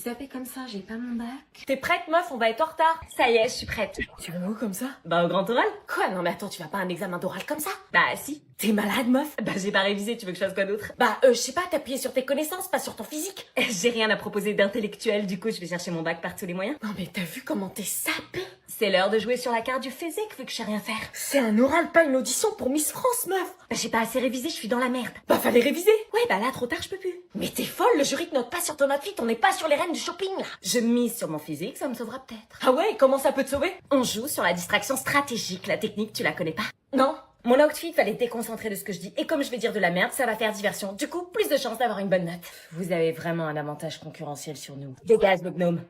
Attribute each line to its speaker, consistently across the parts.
Speaker 1: Ça fait comme ça, j'ai pas mon bac.
Speaker 2: T'es prête, meuf? On va être en retard. Ça y est, je suis prête.
Speaker 1: Tu vas où comme ça?
Speaker 2: Bah, au grand oral.
Speaker 1: Quoi? Non mais attends, tu vas pas à un examen d'oral comme ça?
Speaker 2: Bah, si.
Speaker 1: T'es malade, meuf?
Speaker 2: Bah, j'ai pas révisé, tu veux que je fasse quoi d'autre?
Speaker 1: Bah, je sais pas, t'appuyer sur tes connaissances, pas sur ton physique.
Speaker 2: J'ai rien à proposer d'intellectuel, du coup, je vais chercher mon bac par tous les moyens.
Speaker 1: Non mais t'as vu comment t'es sapée?
Speaker 2: C'est l'heure de jouer sur la carte du physique, vu que je sais rien faire.
Speaker 1: C'est un oral, pas une audition pour Miss France, meuf.
Speaker 2: Bah, j'ai pas assez révisé, je suis dans la merde.
Speaker 1: Bah, fallait réviser.
Speaker 2: Ouais, bah là, trop tard, je peux plus.
Speaker 1: Mais t'es folle, le jury te note pas sur ton outfit, on n'est pas sur les reines du shopping, là.
Speaker 2: Je mise sur mon physique, ça me sauvera peut-être.
Speaker 1: Ah ouais, comment ça peut te sauver?
Speaker 2: On joue sur la distraction stratégique, la technique, tu la connais pas?
Speaker 1: Non.
Speaker 2: Mon outfit va les déconcentrer de ce que je dis, et comme je vais dire de la merde, ça va faire diversion. Du coup, plus de chances d'avoir une bonne note. Vous avez vraiment un avantage concurrentiel sur nous. Dégage, le gnome.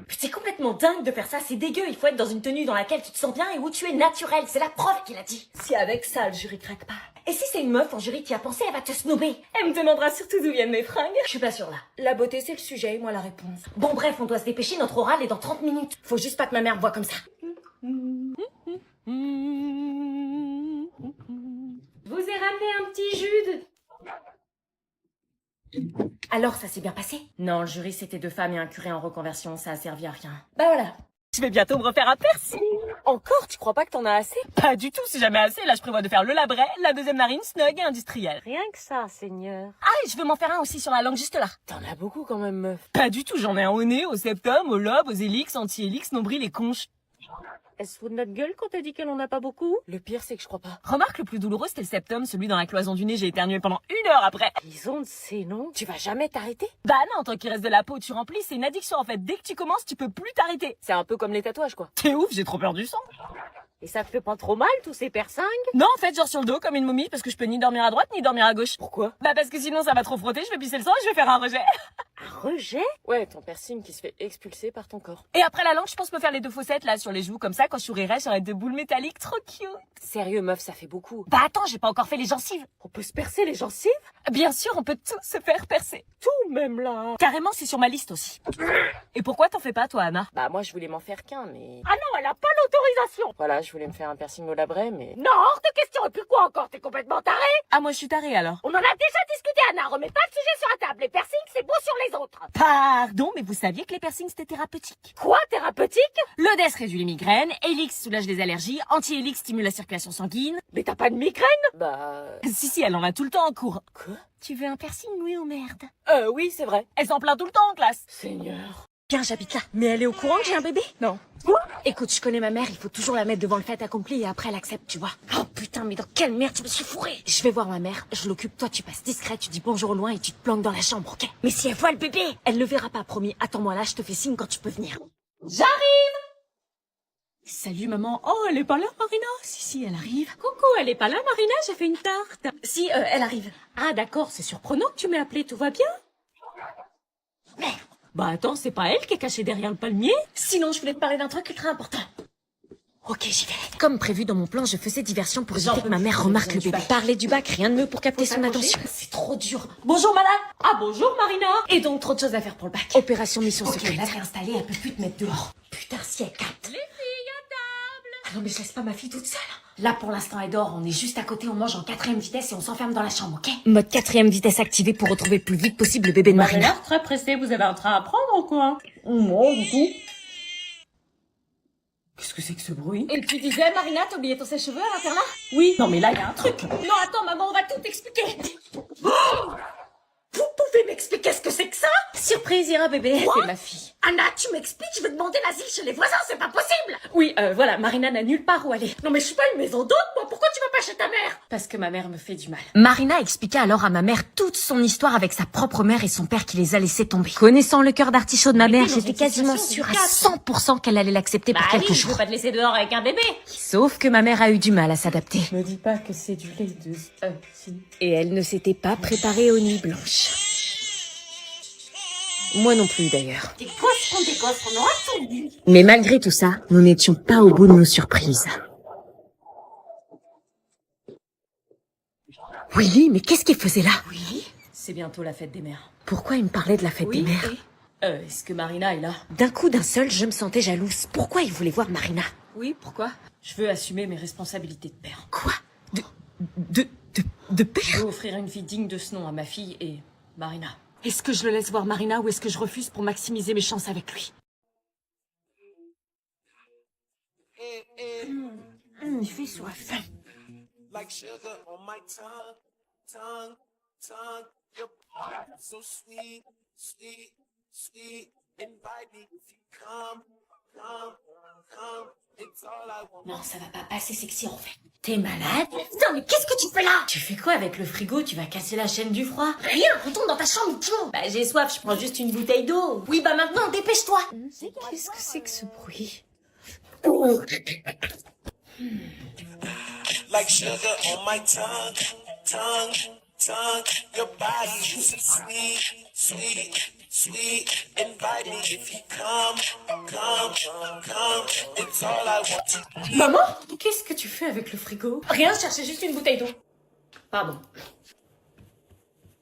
Speaker 1: C'est complètement dingue de faire ça, c'est dégueu, il faut être dans une tenue dans laquelle tu te sens bien et où tu es naturel, c'est la prof qui l'a dit.
Speaker 2: Si avec ça, le jury craque pas.
Speaker 1: Et si c'est une meuf en jury qui a pensé, elle va te snobber.
Speaker 2: Elle me demandera surtout d'où viennent mes fringues.
Speaker 1: Je suis pas sûre là.
Speaker 2: La beauté, c'est le sujet, moi la réponse.
Speaker 1: Bon bref, on doit se dépêcher, notre oral est dans 30 minutes. Faut juste pas que ma mère me voie comme ça.
Speaker 2: Je vous ai ramené un petit jus de...
Speaker 1: Alors, ça s'est bien passé?
Speaker 2: Non, le jury, c'était 2 femmes et un curé en reconversion, ça a servi à rien. Bah voilà. Je vais bientôt me refaire un piercing.
Speaker 1: Encore? Tu crois pas que t'en as assez?
Speaker 2: Pas du tout, si jamais assez. Là, je prévois de faire le labret, la deuxième narine, snug et industrielle.
Speaker 3: Rien que ça, Seigneur.
Speaker 2: Ah, et je veux m'en faire un aussi sur la langue, juste là.
Speaker 1: T'en as beaucoup quand même, meuf.
Speaker 2: Pas du tout, j'en ai un au nez, au septum, au lobe, aux hélix, anti-hélix, nombril et conches.
Speaker 3: Est-ce fou de notre gueule quand t'as dit qu'elle en a pas beaucoup?
Speaker 1: Le pire, c'est que je crois pas.
Speaker 2: Remarque, le plus douloureux, c'était le septum, celui dans la cloison du nez, j'ai éternué pendant 1 heure après.
Speaker 3: Ils ont de ces noms.
Speaker 1: Tu vas jamais t'arrêter?
Speaker 2: Bah non, tant qu'il reste de la peau, tu remplis, c'est une addiction en fait. Dès que tu commences, tu peux plus t'arrêter.
Speaker 1: C'est un peu comme les tatouages, quoi.
Speaker 2: T'es ouf, j'ai trop peur du sang.
Speaker 3: Et ça te fait pas trop mal, tous ces piercings?
Speaker 2: Non, en fait, genre sur le dos, comme une momie, parce que je peux ni dormir à droite, ni dormir à gauche.
Speaker 1: Pourquoi?
Speaker 2: Bah parce que sinon ça va trop frotter, je vais pisser le sang et je vais faire un rejet.
Speaker 3: Un rejet?
Speaker 1: Ouais, ton piercing qui se fait expulser par ton corps.
Speaker 2: Et après la langue, je pense me faire les 2 fossettes là sur les joues, comme ça, quand je sourirai, j'aurai 2 boules métalliques, trop cute.
Speaker 1: Sérieux, meuf, ça fait beaucoup.
Speaker 2: Bah attends, j'ai pas encore fait les gencives.
Speaker 1: On peut se percer les gencives?
Speaker 2: Bien sûr, on peut tout se faire percer.
Speaker 1: Tout, même là.
Speaker 2: Carrément, c'est sur ma liste aussi. Et pourquoi t'en fais pas, toi, Anna?
Speaker 1: Bah, moi, je voulais m'en faire qu'un, mais...
Speaker 3: Ah non, elle a pas l'autorisation!
Speaker 1: Voilà, je voulais me faire un piercing au labret, mais...
Speaker 3: Non, hors de question! Et puis quoi encore? T'es complètement taré?
Speaker 2: Ah, moi je suis tarée alors.
Speaker 3: On en a déjà discuté, Anna! Remets pas le sujet sur la table! Les piercings, c'est beau sur les autres!
Speaker 2: Pardon, mais vous saviez que les piercings c'était thérapeutique?
Speaker 3: Quoi? Thérapeutique?
Speaker 2: Le DES réduit les migraines, Helix soulage les allergies, Anti-Helix stimule la circulation sanguine.
Speaker 3: Mais t'as pas de migraine?
Speaker 1: Bah...
Speaker 2: Si, elle en a tout le temps en cours.
Speaker 1: Quoi?
Speaker 2: Tu veux un piercing, oui ou merde?
Speaker 1: Oui, c'est vrai.
Speaker 2: Elle s'en plaint tout le temps en classe.
Speaker 1: Seigneur.
Speaker 2: Tiens, j'habite là. Mais elle est au courant que j'ai un bébé?
Speaker 1: Non.
Speaker 2: Quoi? Écoute, je connais ma mère, il faut toujours la mettre devant le fait accompli et après elle accepte, tu vois. Oh putain, mais dans quelle merde je me suis fourrée? Je vais voir ma mère, je l'occupe, toi tu passes discret, tu dis bonjour au loin et tu te planques dans la chambre, ok? Mais si elle voit le bébé, elle le verra pas, promis. Attends-moi là, je te fais signe quand tu peux venir.
Speaker 3: J'arrive!
Speaker 2: Salut maman. Oh, elle est pas là, Marina? Si, elle arrive.
Speaker 3: Coucou, elle est pas là, Marina? J'ai fait une tarte.
Speaker 2: Si, elle arrive.
Speaker 3: Ah d'accord, c'est surprenant que tu m'aies appelé, tout va bien?
Speaker 2: Merde.
Speaker 3: Bah attends, c'est pas elle qui est cachée derrière le palmier?
Speaker 2: Sinon, je voulais te parler d'un truc ultra important. Ok, j'y vais. Comme prévu dans mon plan, je faisais diversion pour éviter que ma mère remarque le bébé. Parler du bac, rien de mieux pour capter son attention. C'est trop dur. Bonjour madame.
Speaker 3: Ah bonjour, Marina!
Speaker 2: Et donc, trop de choses à faire pour le bac. Opération mission
Speaker 1: Ok,
Speaker 2: secrète.
Speaker 1: là, t'es installée, elle peut plus te mettre dehors.
Speaker 2: Putain, si elle capte.
Speaker 3: Les filles à table!
Speaker 2: Ah non, mais je laisse pas ma fille toute seule. Là, pour l'instant, elle dort. On est juste à côté, on mange en 4ème vitesse et on s'enferme dans la chambre, ok? Mode 4ème vitesse activé pour retrouver le plus vite possible le bébé de
Speaker 3: Vous avez
Speaker 2: Marina.
Speaker 3: l'air très pressé, vous avez un train à prendre ou quoi?
Speaker 1: Moi, du coup... Qu'est-ce que c'est que ce bruit?
Speaker 2: Et tu disais, Marina, t'as oublié ton sèche-cheveux à l'internat?
Speaker 3: Oui, non mais là, il y a un truc.
Speaker 2: Non, attends, maman, on va tout expliquer. Vous pouvez m'expliquer ce que c'est que ça? Surprise, Ira, bébé. C'est ma fille.
Speaker 1: Anna, tu m'expliques, je vais demander l'asile chez les voisins, c'est pas possible!
Speaker 2: Oui, voilà, Marina n'a nulle part où aller.
Speaker 1: Non mais je suis pas une maison d'hôte, moi, pourquoi tu vas pas chez ta mère?
Speaker 2: Parce que ma mère me fait du mal. Marina expliqua alors à ma mère toute son histoire avec sa propre mère et son père qui les a laissés tomber. Connaissant le cœur d'artichaut de ma mère,
Speaker 3: dans
Speaker 2: j'étais
Speaker 3: une
Speaker 2: quasiment
Speaker 3: situation
Speaker 2: sûre à
Speaker 3: délicate.
Speaker 2: 100% qu'elle allait l'accepter pour quelques
Speaker 3: je
Speaker 2: jours.
Speaker 3: veux pas te laisser dehors avec un bébé.
Speaker 2: Sauf que ma mère a eu du mal à s'adapter.
Speaker 1: Me dis pas que c'est du lait de... si.
Speaker 2: Et elle ne s'était pas préparée aux nuits blanches. Moi non plus d'ailleurs.
Speaker 3: Tes gosses sont des gosses, on aura tout vu.
Speaker 2: Mais malgré tout ça, nous n'étions pas au bout de nos surprises. Willy, mais qu'est-ce qu'il faisait là?
Speaker 1: Oui?
Speaker 2: C'est bientôt la fête des mères.
Speaker 1: Pourquoi il me parlait de la fête des mères?
Speaker 2: Est-ce que Marina est là?
Speaker 1: D'un coup, d'un seul, je me sentais jalouse. Pourquoi il voulait voir Marina?
Speaker 2: Oui, pourquoi? Je veux assumer mes responsabilités de père.
Speaker 1: Quoi? De
Speaker 2: Je
Speaker 1: père?
Speaker 2: veux offrir une vie digne de ce nom à ma fille et Marina. Est-ce que je le laisse voir Marina ou est-ce que je refuse pour maximiser mes chances avec lui? Il fait soif.
Speaker 4: Like sugar on my tongue. Your body so sweet, invite me if you come, it's all I want.
Speaker 1: Non, ça va pas assez sexy en fait. T'es malade? Putain, mais qu'est-ce que tu fais là? Tu fais quoi avec le frigo? Tu vas casser la chaîne du froid? Rien, retourne dans ta chambre, Timo. Bah j'ai soif, je prends juste une bouteille d'eau. Oui, bah maintenant, dépêche-toi.
Speaker 2: Qu'est-ce que c'est que ce bruit?
Speaker 4: Like sugar on my tongue. Your body is so sweet, invite me if you come, it's all I want to.
Speaker 1: Maman? Qu'est-ce que tu fais avec le frigo? Rien, je cherchais juste une bouteille d'eau. Pardon.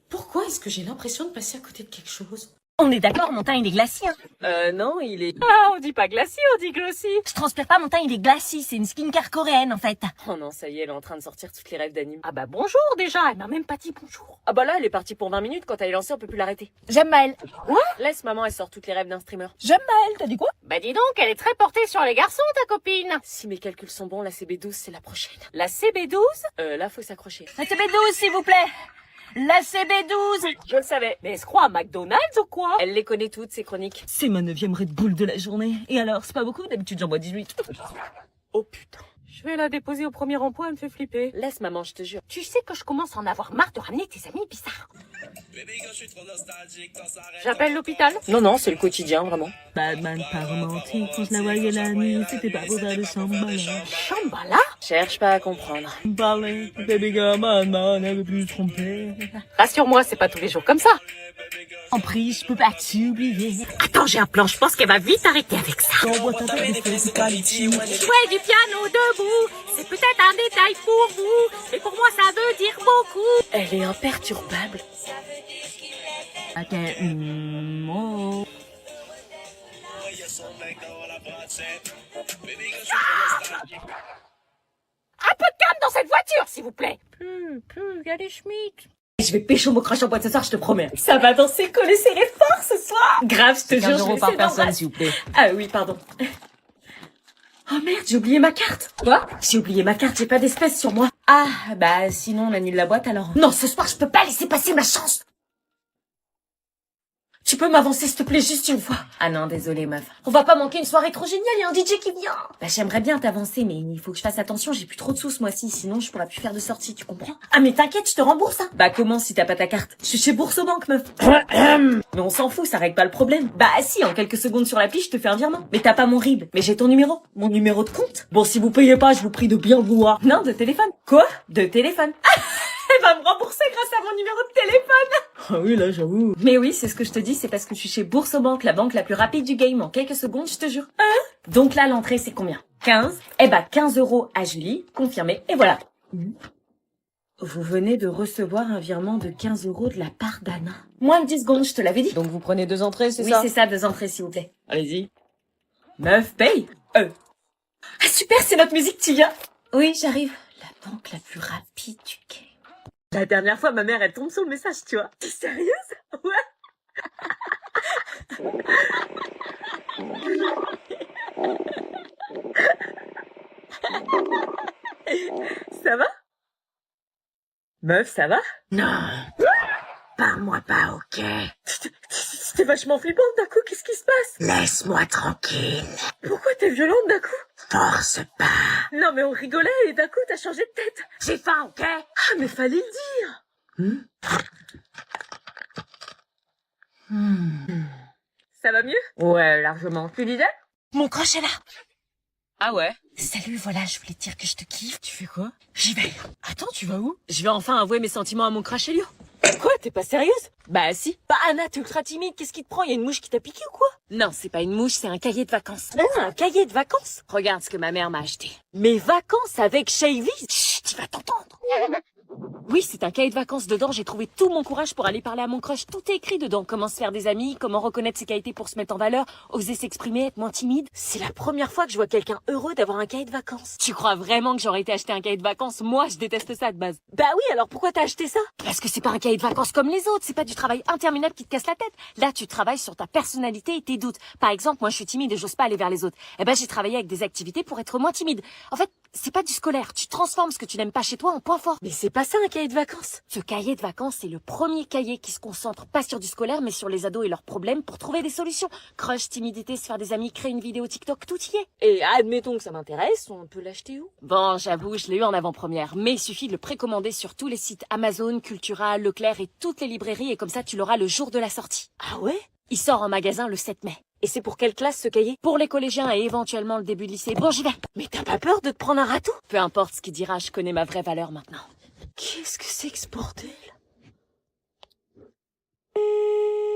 Speaker 1: Pourquoi est-ce que j'ai l'impression de passer à côté de quelque chose?
Speaker 2: On est d'accord, mon teint il est glacis, hein.
Speaker 1: Non, il est...
Speaker 2: Ah, on dit pas glacis, on dit glossy. Je transpire pas, mon teint il est glacis, c'est une skincare coréenne en fait.
Speaker 1: Oh non, ça y est, elle est en train de sortir toutes les rêves d'anime.
Speaker 2: Ah bah bonjour déjà, elle m'a même pas dit bonjour.
Speaker 1: Ah bah là, elle est partie pour 20 minutes, quand elle est lancée, on peut plus l'arrêter.
Speaker 2: J'aime Maëlle.
Speaker 1: Quoi? Laisse maman, elle sort toutes les rêves d'un streamer.
Speaker 2: J'aime Maëlle, t'as dit quoi?
Speaker 3: Bah dis donc, elle est très portée sur les garçons, ta copine.
Speaker 1: Si mes calculs sont bons, la CB12, c'est la prochaine.
Speaker 2: La CB12?
Speaker 1: Là, faut s'accrocher.
Speaker 2: La CB12 s'il vous plaît. La CB12.
Speaker 1: Je le savais.
Speaker 3: Mais elle se croit à McDonald's ou quoi?
Speaker 1: Elle les connaît toutes, ces chroniques.
Speaker 2: C'est ma 9e Red Bull de la journée. Et alors, c'est pas beaucoup, d'habitude j'en bois 18.
Speaker 1: Oh putain.
Speaker 3: Je vais la déposer au premier rond-point, elle me fait flipper.
Speaker 1: Laisse maman, je te jure.
Speaker 3: Tu sais que je commence à en avoir marre de ramener tes amis bizarres. J'appelle l'hôpital?
Speaker 1: Non, c'est le quotidien, vraiment.
Speaker 2: Batman pas romantique, quand je la voyais la nuit, c'était pas pour faire de Shambhala.
Speaker 3: Shambhala?
Speaker 1: Cherche pas à comprendre.
Speaker 2: Parler, baby girl, man, elle veut plus se tromper.
Speaker 3: Rassure-moi, c'est pas tous les jours comme ça.
Speaker 2: En prise, je peux pas t'oublier.
Speaker 3: Attends, j'ai un plan, je pense qu'elle va vite arrêter avec ça.
Speaker 2: T'envoies ta tête de feu, c'est pas l'ici.
Speaker 3: Jouer du piano debout, c'est peut-être un détail pour vous, mais pour moi ça veut dire beaucoup.
Speaker 1: Elle est imperturbable.
Speaker 2: Ok, oh.
Speaker 3: Un peu de calme dans cette voiture, s'il vous plaît.
Speaker 2: Y a des schmitts.
Speaker 1: Je vais pécho mon crush en boîte ce soir, je te promets. Ça va danser, coller, serrer fort ce soir. Grave, je te jure,
Speaker 2: 15
Speaker 1: je
Speaker 2: euros
Speaker 1: vais
Speaker 2: par
Speaker 1: essayer
Speaker 2: personne,
Speaker 1: d'embrasser.
Speaker 2: s'il vous plaît.
Speaker 1: Ah oui, pardon. Oh merde, j'ai oublié ma carte. Quoi? J'ai oublié ma carte, j'ai pas d'espèces sur moi. Ah, bah sinon on annule la boîte alors. Non, ce soir je peux pas laisser passer ma chance. Tu peux m'avancer s'il te plaît juste une fois? Ah non, désolé meuf. On va pas manquer une soirée trop géniale, il y a un DJ qui vient. Bah j'aimerais bien t'avancer, mais il faut que je fasse attention, j'ai plus trop de sous ce mois-ci, sinon je pourrais plus faire de sortie, tu comprends? Ah mais t'inquiète, je te rembourse hein. Bah comment si t'as pas ta carte? Je suis chez Boursobank meuf. Mais on s'en fout, ça règle pas le problème. Bah si, en quelques secondes sur l'appli, je te fais un virement. Mais t'as pas mon RIB, mais j'ai ton numéro. Mon numéro de compte. Bon, si vous payez pas, je vous prie de bien vouloir. Non, de téléphone. Quoi? De téléphone. Elle va me rembourser grâce à mon numéro de téléphone.
Speaker 2: Ah oui, là, j'avoue.
Speaker 1: Mais oui, c'est ce que je te dis, c'est parce que je suis chez Boursobank, la banque la plus rapide du game en quelques secondes, je te jure. Hein? Donc là, l'entrée, c'est combien? 15? Eh bah, 15 € à Julie, confirmé, et voilà. Vous venez de recevoir un virement de 15 € de la part d'Anna. Moins de 10 secondes, je te l'avais dit.
Speaker 2: Donc vous prenez 2 entrées, c'est
Speaker 1: Oui,
Speaker 2: ça?
Speaker 1: c'est ça, 2 entrées, s'il vous plaît.
Speaker 2: Allez-y.
Speaker 1: Meuf, paye. Ah super, c'est notre musique, tu viens? Oui, j'arrive. La banque la plus rapide du game. La dernière fois, ma mère, elle tombe sur le message, tu vois. T'es sérieuse? Ouais. Ça va? Meuf, ça va?
Speaker 3: Non. Parle-moi pas, ok?
Speaker 1: C'était vachement flippant d'un coup, qu'est-ce qui se passe?
Speaker 3: Laisse-moi tranquille.
Speaker 1: Pourquoi t'es violente d'un coup?
Speaker 3: Force pas.
Speaker 1: Non mais on rigolait et d'un coup t'as changé de tête.
Speaker 3: J'ai faim, ok?
Speaker 1: Ah mais fallait le dire. Ça va mieux?
Speaker 3: Ouais, largement.
Speaker 1: Tu disais?
Speaker 2: Mon crush est là.
Speaker 1: Ah ouais?
Speaker 2: Salut, voilà, je voulais te dire que je te kiffe.
Speaker 1: Tu fais quoi?
Speaker 2: J'y vais. Attends, tu vas où?
Speaker 1: Je vais enfin avouer mes sentiments à mon crush Elio. Quoi? T'es pas sérieuse? Bah si.
Speaker 2: Bah Anna, t'es ultra timide, qu'est-ce qui te prend? Y a une mouche qui t'a piqué ou quoi?
Speaker 1: Non, c'est pas une mouche, c'est un cahier de vacances.
Speaker 2: Un cahier de vacances?
Speaker 1: Regarde ce que ma mère m'a acheté.
Speaker 2: Mes vacances avec Shavy? Chut, tu vas t'entendre. Oui, c'est un cahier de vacances. Dedans, j'ai trouvé tout mon courage pour aller parler à mon crush. Tout est écrit dedans. Comment se faire des amis, comment reconnaître ses qualités pour se mettre en valeur, oser s'exprimer, être moins timide. C'est la première fois que je vois quelqu'un heureux d'avoir un cahier de vacances. Tu crois vraiment que j'aurais été acheter un cahier de vacances? Moi, je déteste ça de base. Bah oui, alors pourquoi t'as acheté ça? Parce que c'est pas un cahier de vacances comme les autres. C'est pas du travail interminable qui te casse la tête. Là, tu travailles sur ta personnalité et tes doutes. Par exemple, moi, je suis timide et j'ose pas aller vers les autres. Eh ben, j'ai travaillé avec des activités pour être moins timide. En fait, c'est pas du scolaire. Tu transformes ce que tu n'aimes pas chez toi en point fort. Mais c'est pas ça un cahier de vacances. Ce cahier de vacances, c'est le premier cahier qui se concentre pas sur du scolaire, mais sur les ados et leurs problèmes pour trouver des solutions. Crush, timidité, se faire des amis, créer une vidéo TikTok, tout y est. Et admettons que ça m'intéresse, on peut l'acheter où? Bon, j'avoue, je l'ai eu en avant-première, mais il suffit de le précommander sur tous les sites Amazon, Cultura, Leclerc et toutes les librairies, et comme ça tu l'auras le jour de la sortie. Ah ouais? Il sort en magasin le 7 mai. Et c'est pour quelle classe ce cahier? Pour les collégiens et éventuellement le début de lycée. Bon, j'y vais. Mais t'as pas peur de te prendre un râteau? Peu importe ce qu'il dira, je connais ma vraie valeur maintenant. Qu'est-ce que c'est que ce bordel?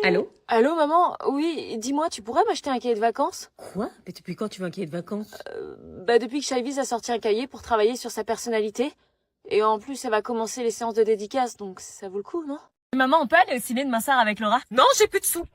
Speaker 1: Allô?
Speaker 2: Allô, maman? Oui, dis-moi, tu pourrais m'acheter un cahier de vacances?
Speaker 1: Quoi? Mais depuis quand tu veux un cahier de vacances?
Speaker 2: Bah depuis que Shaivise a sorti un cahier pour travailler sur sa personnalité. Et en plus, elle va commencer les séances de dédicace, donc ça vaut le coup, non?
Speaker 1: Maman, on peut aller au ciné demain soir avec Laura?
Speaker 3: Non, j'ai plus de sous.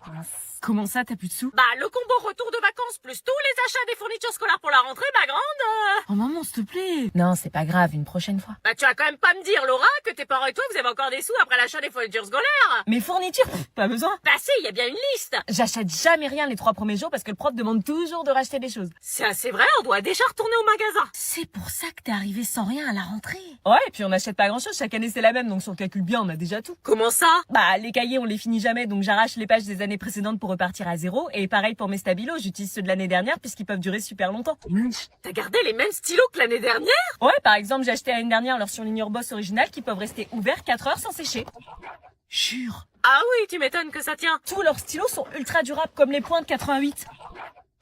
Speaker 1: Comment ça, t'as plus de sous?
Speaker 3: Bah, le combo retour de vacances plus tous les achats des fournitures scolaires pour la rentrée, ma grande.
Speaker 1: Oh maman, s'il te plaît. Non, c'est pas grave, une prochaine fois.
Speaker 3: Bah, tu vas quand même pas me dire, Laura, que tes parents et toi, vous avez encore des sous après l'achat des fournitures scolaires.
Speaker 1: Mes fournitures, pas besoin.
Speaker 3: Bah si, il y a bien une liste.
Speaker 1: J'achète jamais rien les 3 premiers jours parce que le prof demande toujours de racheter des choses.
Speaker 3: C'est assez vrai, on doit déjà retourner au magasin.
Speaker 1: C'est pour ça que t'es arrivé sans rien à la rentrée. Ouais, et puis on n'achète pas grand chose, chaque année c'est la même, donc si on calcule bien, on a déjà tout.
Speaker 3: Comment ça?
Speaker 1: Bah, les cahiers, on les finit jamais, donc j'arrache les pages des années précédentes pour repartir à zéro, et pareil pour mes stabilos, j'utilise ceux de l'année dernière puisqu'ils peuvent durer super longtemps.
Speaker 3: T'as gardé les mêmes stylos que l'année dernière?
Speaker 1: Ouais, par exemple, j'ai acheté l'année dernière leur surligneur Boss original qui peuvent rester ouverts 4 heures sans sécher. Jure.
Speaker 3: Ah oui, tu m'étonnes que ça tient.
Speaker 1: Tous leurs stylos sont ultra durables comme les points de 88.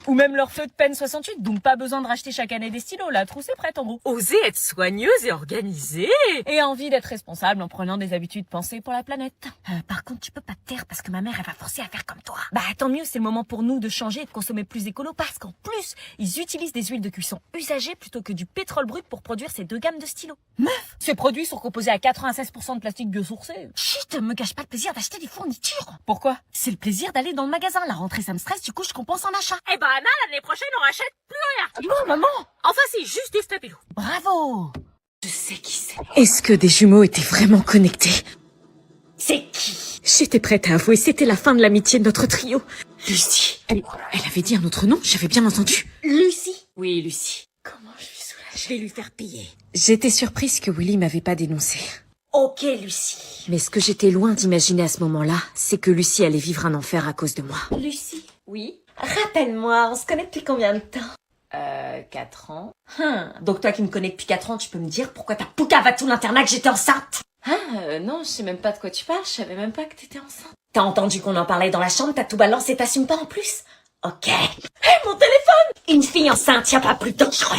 Speaker 1: Ou même leur feu de peine 68, donc pas besoin de racheter chaque année des stylos, la trousse est prête en gros.
Speaker 3: Oser être soigneuse et organisée.
Speaker 1: Et envie d'être responsable en prenant des habitudes pensées pour la planète. Par contre, tu peux pas te taire parce que ma mère, elle va forcer à faire comme toi. Bah tant mieux, c'est le moment pour nous de changer et de consommer plus écolo parce qu'en plus, ils utilisent des huiles de cuisson usagées plutôt que du pétrole brut pour produire ces 2 gammes de stylos. Meuf, ces produits sont composés à 96% de plastique biosourcé. Chut, me gâche pas le plaisir d'acheter des fournitures. Pourquoi? C'est le plaisir d'aller dans le magasin. La rentrée, ça me stresse, du coup, je compense en achat.
Speaker 3: Eh ben Anna, l'année prochaine, on rachète plus rien.
Speaker 1: Non, maman!
Speaker 3: Enfin si, juste du stabilo.
Speaker 1: Bravo! Je sais qui c'est.
Speaker 2: Est-ce que des jumeaux étaient vraiment connectés?
Speaker 1: C'est qui?
Speaker 2: J'étais prête à avouer, c'était la fin de l'amitié de notre trio. Lucie. Elle avait dit un autre nom, j'avais bien entendu.
Speaker 1: Lucie?
Speaker 2: Oui, Lucie.
Speaker 1: Comment je suis soulagée. Je vais lui faire payer.
Speaker 2: J'étais surprise que Willy m'avait pas dénoncé.
Speaker 1: Ok, Lucie.
Speaker 2: Mais ce que j'étais loin d'imaginer à ce moment-là, c'est que Lucie allait vivre un enfer à cause de moi.
Speaker 1: Lucie? Oui? Rappelle-moi, on se connaît depuis combien de temps?
Speaker 2: 4 ans.
Speaker 1: Donc toi qui me connais depuis 4 ans, tu peux me dire pourquoi t'as poucave tout l'internat que j'étais enceinte?
Speaker 2: Non, je sais même pas de quoi tu parles, je savais même pas que t'étais enceinte.
Speaker 1: T'as entendu qu'on en parlait dans la chambre, t'as tout balancé, t'assumes pas en plus? Ok. Hé, mon téléphone! Une fille enceinte, y a pas plus dangereux.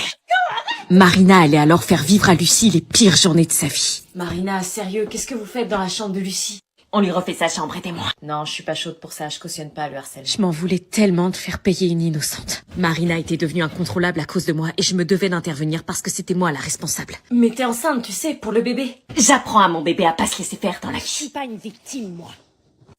Speaker 2: Marina allait alors faire vivre à Lucie les pires journées de sa vie.
Speaker 1: Marina, sérieux, qu'est-ce que vous faites dans la chambre de Lucie? On lui refait sa chambre, aidez-moi. Non, je suis pas chaude pour ça, je cautionne pas le harcèlement.
Speaker 2: Je m'en voulais tellement de faire payer une innocente. Marina était devenue incontrôlable à cause de moi et je me devais d'intervenir parce que c'était moi la responsable.
Speaker 1: Mais t'es enceinte, tu sais, pour le bébé. J'apprends à mon bébé à pas se laisser faire dans la vie.
Speaker 2: Je suis pas une victime, moi.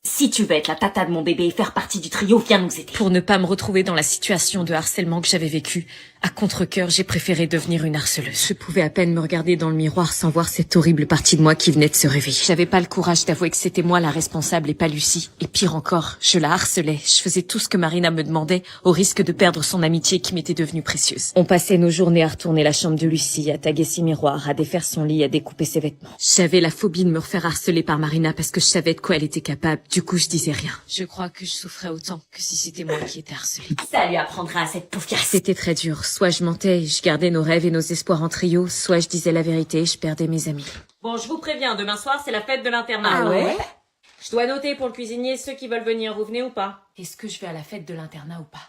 Speaker 1: Si tu veux être la tata de mon bébé et faire partie du trio, viens nous aider.
Speaker 2: Pour ne pas me retrouver dans la situation de harcèlement que j'avais vécue, à contre-cœur, j'ai préféré devenir une harceleuse. Je pouvais à peine me regarder dans le miroir sans voir cette horrible partie de moi qui venait de se réveiller. J'avais pas le courage d'avouer que c'était moi la responsable et pas Lucie. Et pire encore, je la harcelais. Je faisais tout ce que Marina me demandait, au risque de perdre son amitié qui m'était devenue précieuse. On passait nos journées à retourner la chambre de Lucie, à taguer ses miroirs, à défaire son lit, à découper ses vêtements. J'avais la phobie de me refaire harceler par Marina parce que je savais de quoi elle était capable. Du coup, je disais rien. Je crois que je souffrais autant que si c'était moi qui étais harcelée.
Speaker 1: Ça lui apprendra à cette poufiasse.
Speaker 2: C'était très dur. Soit je mentais et je gardais nos rêves et nos espoirs en trio, soit je disais la vérité et je perdais mes amis.
Speaker 1: Bon, je vous préviens, demain soir, c'est la fête de l'internat.
Speaker 2: Ah ouais?
Speaker 1: Je dois noter pour le cuisinier ceux qui veulent venir. Vous venez ou pas? Est-ce que je vais à la fête de l'internat ou pas?